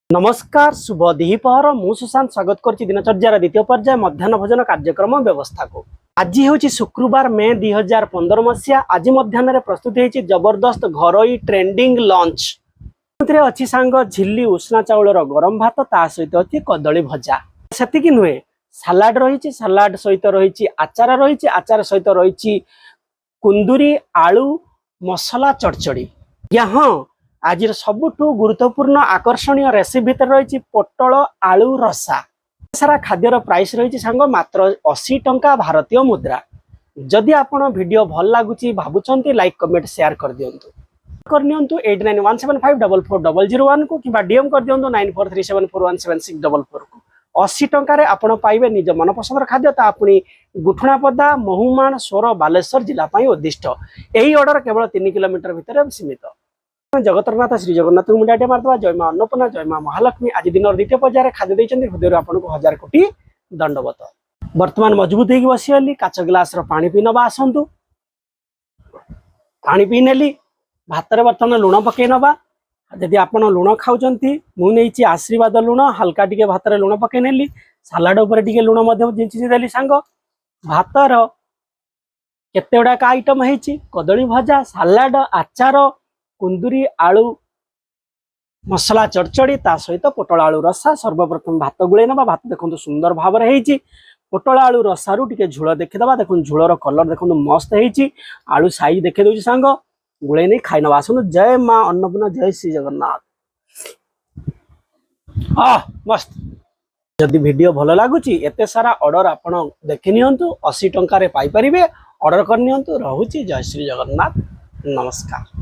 नमस्कार शुभ दिपहर मु सुशांत स्वागत कर दिनचर्यार द्वितीय पर्याय मध्याह्न भोजन कार्यक्रम व्यवस्था को। आज हूँ शुक्रवार मे 2015 मसीहा। आज मध्याह्न प्रस्तुत होती जबरदस्त घरोई ट्रेंडिंग लंच अच्छी सांग झिल्ली उष्णा चाउलर गरम भात ता सहित अच्छी कदली भजा से नुहे सालाड रही सालाड सहित रही आचार रही आचार सहित रही कुंदुरी आलू मसला चड़चड़ी। हाँ आज सबुठु गुरुत्वपूर्ण आकर्षणीय रेसिपी भितर रही पोटल आलू रसा। सारा खाद्यर प्राइस रही सांग मात्र 80 टंका भारतीय मुद्रा। जदि आपण वीडियो भल लगुच भावुंट लाइक कमेंट शेयर कर दिंतु 8917544001 को कि डीएम कर दिंतु 9437417644 को। 80 टंकार आपण पाइबे निज मनपसंद खाद्य तापुनी गुठुणापदा महुमान सोर बालेश्वर जिला उद्दिष्ट। यही ऑर्डर केवल 3 किलोमीटर भितर सीमित। जगतरनाथ श्री जगन्नाथ मुंडाटे मारदवा। जय मां अन्नपूर्णा जय मां महालक्ष्मी। आज दिन द्वितीय पर्यायर खाद्य देते हृदय आपको 1000 कोटी दंडवत। वर्तमान मजबूत होगी बसीगली काच ग्लास पानी पी नवा आसतु। पानी पी नेली भात बर्तमान लुण पकई नवा। जदि आप लुण खाऊँच मुझे आशीर्वाद लुण हल्का टिके भात लुण पकई नेली। सालाड उपर टिके लुण देली सांग। भातर केते गुड़ाक आइटम है कदली भजा सालाड आचार कुंदुरी आलू मसला चड़चड़ी ता सहित पोटल आलू रसा। सर्वप्रथम भात गुले ना भात देखो सुंदर भाव में पोटल आलू रसारू टिके झोल देखीदे। देखो झोलर कलर देखो मस्त है आलू साइज देखे दूसरी सांग गुले नहीं खाई ना आसतु। जय मां अन्नपूर्णा जय श्री जगन्नाथ। मस्त। जदि वीडियो भल लगुच एत सारा ऑर्डर आप देखी नियंतु 80 टंकार पाई परिबे। ऑर्डर कर नियंतु। रहुची जय श्री जगन्नाथ। नमस्कार।